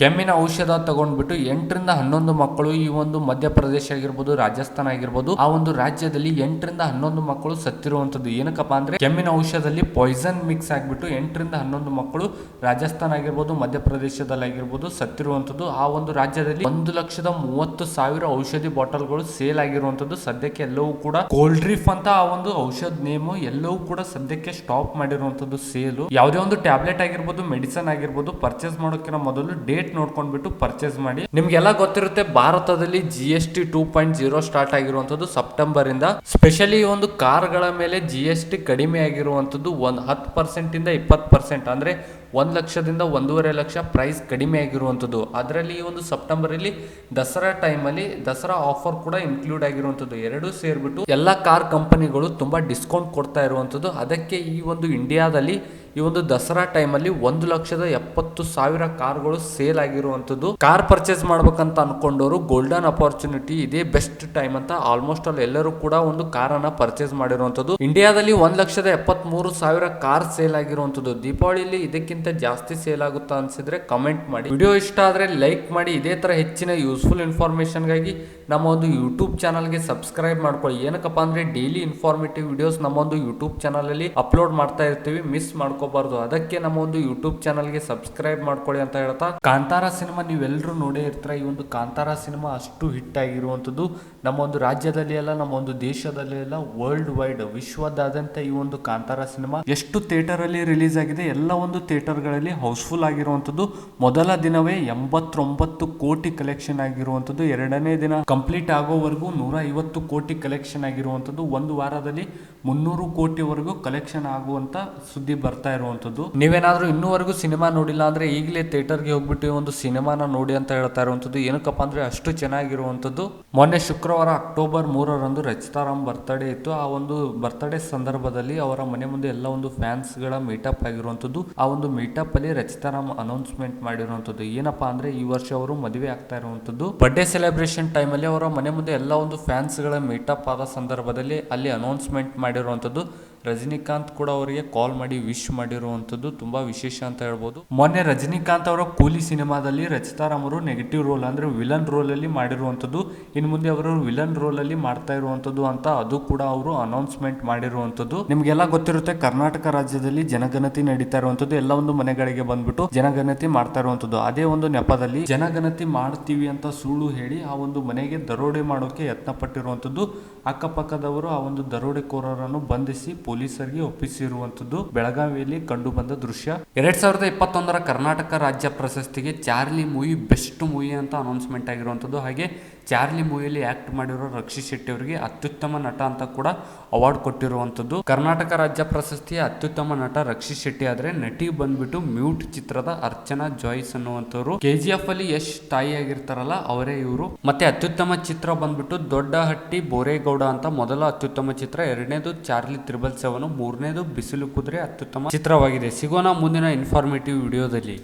ಕೆಮ್ಮಿನ ಔಷಧ ತಗೊಂಡ್ಬಿಟ್ಟು 8ರಿಂದ 11 ಮಕ್ಕಳು ಈ ಒಂದು ಮಧ್ಯಪ್ರದೇಶ ಆಗಿರ್ಬೋದು, ರಾಜಸ್ಥಾನ ಆಗಿರ್ಬೋದು, ಆ ಒಂದು ರಾಜ್ಯದಲ್ಲಿ 8ರಿಂದ 11 ಮಕ್ಕಳು ಸತ್ತಿರುವಂತದ್ದು. ಏನಕ್ಕಪ್ಪ ಅಂದ್ರೆ ಕೆಮ್ಮಿನ ಔಷಧದಲ್ಲಿ ಪಾಯ್ಸನ್ ಮಿಕ್ಸ್ ಆಗ್ಬಿಟ್ಟು 8ರಿಂದ 11 ಮಕ್ಕಳು ರಾಜಸ್ಥಾನ ಆಗಿರ್ಬೋದು, ಮಧ್ಯಪ್ರದೇಶದಲ್ಲಿ ಆಗಿರ್ಬೋದು ಸತ್ತಿರುವಂತದ್ದು. ಆ ಒಂದು ರಾಜ್ಯದಲ್ಲಿ 1,30,000 ಔಷಧಿ ಬಾಟಲ್ಗಳು ಸೇಲ್ ಆಗಿರುವಂತದ್ದು. ಸದ್ಯಕ್ಕೆ ಎಲ್ಲವೂ ಕೂಡ ಕೋಲ್ಡ್ರಿಫ್ ಅಂತ ಆ ಒಂದು ಔಷಧ ನೇಮು ಎಲ್ಲವೂ ಕೂಡ ಸದ್ಯಕ್ಕೆ ಸ್ಟಾಪ್ ಮಾಡಿರುವಂತದ್ದು ಸೇಲು. ಯಾವುದೇ ಒಂದು ಟ್ಯಾಬ್ಲೆಟ್ ಆಗಿರ್ಬೋದು, ಮೆಡಿಸನ್ ಆಗಿರ್ಬೋದು ಪರ್ಚೇಸ್ ಮಾಡೋಕ್ಕಿಂತ ಮೊದಲು ಡೇಟ್ ನೋಡ್ಕೊಂಡ್ಬಿಟ್ಟು ಪರ್ಚೇಸ್ ಮಾಡಿ. ನಿಮ್ಗೆಲ್ಲ ಗೊತ್ತಿರುತ್ತೆ ಭಾರತದಲ್ಲಿ GST 2.0 ಸ್ಟಾರ್ಟ್ ಆಗಿರುವಂತದ್ದು ಸೆಪ್ಟೆಂಬರ್ ಇಂದ. ಸ್ಪೆಷಲಿ ಈ ಒಂದು ಕಾರ್ಗಳ ಮೇಲೆ GST ಕಡಿಮೆ ಆಗಿರುವಂತದ್ದು 10% ಇಂದ 20%, ಅಂದ್ರೆ 1 ಲಕ್ಷದಿಂದ 1.5 ಲಕ್ಷ ಪ್ರೈಸ್ ಕಡಿಮೆ ಆಗಿರುವಂತದ್ದು. ಅದರಲ್ಲಿ ಈ ಒಂದು ಸೆಪ್ಟೆಂಬರ್ ಅಲ್ಲಿ ದಸರಾ ಟೈಮ್ ಅಲ್ಲಿ ದಸರಾ ಆಫರ್ ಕೂಡ ಇನ್ಕ್ಲೂಡ್ ಆಗಿರುವಂತದ್ದು. ಎರಡೂ ಸೇರ್ಬಿಟ್ಟು ಎಲ್ಲಾ ಕಾರ್ ಕಂಪನಿಗಳು ತುಂಬಾ ಡಿಸ್ಕೌಂಟ್ ಕೊಡ್ತಾ ಇರುವಂತದ್ದು. ಅದಕ್ಕೆ ಈ ಒಂದು ಇಂಡಿಯಾದಲ್ಲಿ ಈ ಒಂದು ದಸರಾ ಟೈಮ್ ಅಲ್ಲಿ 1,70,000 ಕಾರ್ಗಳು ಸೇಲ್ ಆಗಿರುವಂತದ್ದು. ಕಾರ್ ಪರ್ಚೇಸ್ ಮಾಡ್ಬೇಕಂತ ಅನ್ಕೊಂಡವರು ಗೋಲ್ಡನ್ ಅಪರ್ಚುನಿಟಿ, ಇದೇ ಬೆಸ್ಟ್ ಟೈಮ್ ಅಂತ ಆಲ್ಮೋಸ್ಟ್ ಆಲ್ ಎಲ್ಲರೂ ಕೂಡ ಒಂದು ಕಾರನ್ನ ಪರ್ಚೇಸ್ ಮಾಡಿರುವಂತದ್ದು. ಇಂಡಿಯಾದಲ್ಲಿ 1,73,000 ಕಾರ್ ಸೇಲ್ ಆಗಿರುವಂತದ್ದು. ದೀಪಾವಳಿಯಲ್ಲಿ ಇದಕ್ಕಿಂತ ಜಾಸ್ತಿ ಸೇಲ್ ಆಗುತ್ತಾ ಅನ್ಸಿದ್ರೆ ಕಮೆಂಟ್ ಮಾಡಿ. ವಿಡಿಯೋ ಇಷ್ಟ ಆದ್ರೆ ಲೈಕ್ ಮಾಡಿ. ಇದೇ ತರ ಹೆಚ್ಚಿನ ಯೂಸ್ಫುಲ್ ಇನ್ಫಾರ್ಮೇಶನ್ ಗಾಗಿ ನಮ್ಮ ಒಂದು ಯೂಟ್ಯೂಬ್ ಚಾನಲ್ಗೆ ಸಬ್ಸ್ಕ್ರೈಬ್ ಮಾಡ್ಕೊಳ್ಳಿ. ಏನಕ್ಕಪ್ಪ ಅಂದ್ರೆ ಡೈಲಿ ಇನ್ಫಾರ್ಮೇಟಿವ್ ವಿಡಿಯೋಸ್ ನಮ್ಮ ಒಂದು ಯೂಟ್ಯೂಬ್ ಚಾನಲ್ ಅಲ್ಲಿ ಅಪ್ಲೋಡ್ ಮಾಡ್ತಾ ಇರ್ತೀವಿ, ಮಿಸ್ ಮಾಡ್ಕೋಬಾರ್ದು. ಅದಕ್ಕೆ ನಮ್ಮ ಒಂದು ಯೂಟ್ಯೂಬ್ ಚಾನಲ್ಗೆ ಸಬ್ಸ್ಕ್ರೈಬ್ ಮಾಡ್ಕೊಳ್ಳಿ ಅಂತ ಹೇಳ್ತಾ, ಕಾಂತಾರ ಸಿನಿಮಾ ನೀವೆಲ್ಲರೂ ನೋಡೇ ಇರ್ತೀರ. ಈ ಒಂದು ಕಾಂತಾರ ಸಿನಿಮಾ ಅಷ್ಟು ಹಿಟ್ ಆಗಿರುವಂತದ್ದು ನಮ್ಮ ಒಂದು ರಾಜ್ಯದಲ್ಲಿ ಅಲ್ಲ, ನಮ್ಮ ಒಂದು ದೇಶದಲ್ಲಿ ಅಲ್ಲ, ವರ್ಲ್ಡ್ ವೈಡ್ ವಿಶ್ವದಾದ್ಯಂತ ಈ ಒಂದು ಕಾಂತಾರ ಸಿನಿಮಾ ಎಷ್ಟು ಥಿಯೇಟರ್ ಅಲ್ಲಿ ರಿಲೀಸ್ ಆಗಿದೆ, ಎಲ್ಲ ಒಂದು ಥಿಯೇಟರ್ ಗಳಲ್ಲಿ ಹೌಸ್ಫುಲ್ ಆಗಿರುವಂತದ್ದು. ಮೊದಲ ದಿನವೇ 89 ಕೋಟಿ ಕಲೆಕ್ಷನ್ ಆಗಿರುವಂತದ್ದು. ಎರಡನೇ ದಿನ ಕಂಪ್ಲೀಟ್ ಆಗೋವರೆಗೂ 150 ಕೋಟಿ ಕಲೆಕ್ಷನ್ ಆಗಿರುವಂತದ್ದು. ಒಂದು ವಾರದಲ್ಲಿ 300 ಕೋಟಿವರೆಗೂ ಕಲೆಕ್ಷನ್ ಆಗುವಂತ ಸುದ್ದಿ ಬರ್ತಾ ಇರುವಂತದ್ದು. ನೀವೇನಾದ್ರೂ ಇನ್ನೂವರೆಗೂ ಸಿನಿಮಾ ನೋಡಿಲ್ಲ ಅಂದ್ರೆ ಈಗಲೇ ಥಿಯೇಟರ್ಗೆ ಹೋಗ್ಬಿಟ್ಟು ಒಂದು ಸಿನಿಮಾನ ನೋಡಿ ಅಂತ ಹೇಳ್ತಾ ಇರುವಂತದ್ದು. ಏನಕ್ಕಪ್ಪ ಅಂದ್ರೆ ಅಷ್ಟು ಚೆನ್ನಾಗಿರುವಂತದ್ದು. ಮೊನ್ನೆ ಶುಕ್ರವಾರ ಅಕ್ಟೋಬರ್ 3ರಂದು ರಚಿತಾರಾಮ್ ಬರ್ತ್ಡೇ ಇತ್ತು. ಆ ಒಂದು ಬರ್ತ್ಡೇ ಸಂದರ್ಭದಲ್ಲಿ ಅವರ ಮನೆ ಮುಂದೆ ಎಲ್ಲ ಒಂದು ಫ್ಯಾನ್ಸ್ ಗಳ ಮೀಟಪ್ ಆಗಿರುವಂತದ್ದು. ಆ ಒಂದು ಮೀಟಪ್ ಅಲ್ಲಿ ರಚಿತಾರಾಮ್ ಅನೌನ್ಸ್ಮೆಂಟ್ ಮಾಡಿರುವಂತದ್ದು. ಏನಪ್ಪಾ ಅಂದ್ರೆ ಈ ವರ್ಷ ಅವರು ಮದುವೆ ಆಗ್ತಾ ಇರುವಂತದ್ದು. ಬರ್ಡೇ ಸೆಲೆಬ್ರೇಷನ್ ಟೈಮ್ ಅಲ್ಲಿ ಅವರ ಮನೆ ಮುಂದೆ ಎಲ್ಲ ಒಂದು ಫ್ಯಾನ್ಸ್ ಗಳ ಮೀಟಪ್ ಆದ ಸಂದರ್ಭದಲ್ಲಿ ಅಲ್ಲಿ ಅನೌನ್ಸ್ಮೆಂಟ್ ಮಾಡಿರುವಂತದ್ದು. ರಜನಿಕಾಂತ್ ಕೂಡ ಅವರಿಗೆ ಕಾಲ್ ಮಾಡಿ ವಿಶ್ ಮಾಡಿರುವಂತದ್ದು ತುಂಬಾ ವಿಶೇಷ ಅಂತ ಹೇಳ್ಬೋದು. ಮೊನ್ನೆ ರಜನಿಕಾಂತ್ ಅವರ ಕೂಲಿ ಸಿನಿಮಾದಲ್ಲಿ ರಚಿತಾರಾಮ್ ಅವರು ನೆಗೆಟಿವ್ ರೋಲ್ ಅಂದ್ರೆ ವಿಲನ್ ರೋಲ್ ಅಲ್ಲಿ ಮಾಡಿರುವಂತದ್ದು. ಇನ್ನು ಮುಂದೆ ಅವರು ವಿಲನ್ ರೋಲ್ ಅಲ್ಲಿ ಮಾಡ್ತಾ ಇರುವಂತದ್ದು ಅಂತ ಅದು ಕೂಡ ಅವರು ಅನೌನ್ಸ್ಮೆಂಟ್ ಮಾಡಿರುವಂತದ್ದು. ನಿಮ್ಗೆಲ್ಲ ಗೊತ್ತಿರುತ್ತೆ ಕರ್ನಾಟಕ ರಾಜ್ಯದಲ್ಲಿ ಜನಗಣತಿ ನಡೀತಾ ಇರುವಂತದ್ದು. ಎಲ್ಲ ಒಂದು ಮನೆಗಳಿಗೆ ಬಂದ್ಬಿಟ್ಟು ಜನಗಣತಿ ಮಾಡ್ತಾ ಇರುವಂತದ್ದು. ಅದೇ ಒಂದು ನೆಪದಲ್ಲಿ ಜನಗಣತಿ ಮಾಡ್ತೀವಿ ಅಂತ ಸುಳ್ಳು ಹೇಳಿ ಆ ಒಂದು ಮನೆಗೆ ದರೋಡೆ ಮಾಡೋಕೆ ಯತ್ನ ಪಟ್ಟಿರುವಂತದ್ದು. ಅಕ್ಕಪಕ್ಕದವರು ಆ ಒಂದು ದರೋಡೆಕೋರರನ್ನು ಬಂಧಿಸಿ ಪೊಲೀಸರಿಗೆ ಒಪ್ಪಿಸಿರುವಂತದ್ದು ಬೆಳಗಾವಿಯಲ್ಲಿ ಕಂಡು ಬಂದ ದೃಶ್ಯ. 2021ರ ಕರ್ನಾಟಕ ರಾಜ್ಯ ಪ್ರಶಸ್ತಿಗೆ ಚಾರ್ಲಿ ಮೂವಿ ಬೆಸ್ಟ್ ಮೂವಿ ಅಂತ ಅನೌನ್ಸ್ಮೆಂಟ್ ಆಗಿರುವಂತದ್ದು. ಹಾಗೆ ಚಾರ್ಲಿ ಮೂವಿಯಲ್ಲಿ ಆಕ್ಟ್ ಮಾಡಿರೋ ರಕ್ಷಿತ್ ಶೆಟ್ಟಿ ಅವರಿಗೆ ಅತ್ಯುತ್ತಮ ನಟ ಅಂತ ಕೂಡ ಅವಾರ್ಡ್ ಕೊಟ್ಟಿರುವಂತದ್ದು. ಕರ್ನಾಟಕ ರಾಜ್ಯ ಪ್ರಶಸ್ತಿಯ ಅತ್ಯುತ್ತಮ ನಟ ರಕ್ಷಿತ್ ಶೆಟ್ಟಿ ಆದ್ರೆ ನಟಿ ಬಂದ್ಬಿಟ್ಟು ಮ್ಯೂಟ್ ಚಿತ್ರದ ಅರ್ಚನಾ ಜಾಯ್ಸ್ ಅನ್ನುವಂಥವ್ರು. KGF ಅಲ್ಲಿ ಯಶ್ ತಾಯಿ ಆಗಿರ್ತಾರಲ್ಲ ಅವರೇ ಇವರು. ಮತ್ತೆ ಅತ್ಯುತ್ತಮ ಚಿತ್ರ ಬಂದ್ಬಿಟ್ಟು ದೊಡ್ಡಹಟ್ಟಿ ಬೋರೇಗೌಡ ಅಂತ ಮೊದಲ ಅತ್ಯುತ್ತಮ ಚಿತ್ರ, ಎರಡನೇದು ಚಾರ್ಲಿ 777, ಮೂರನೇದು ಬಿಸಿಲು ಕುದುರೆ ಅತ್ಯುತ್ತಮ ಚಿತ್ರವಾಗಿದೆ. ಸಿಗೋಣ ಮುಂದಿನ ಇನ್ಫಾರ್ಮೇಟಿವ್ ವಿಡಿಯೋದಲ್ಲಿ.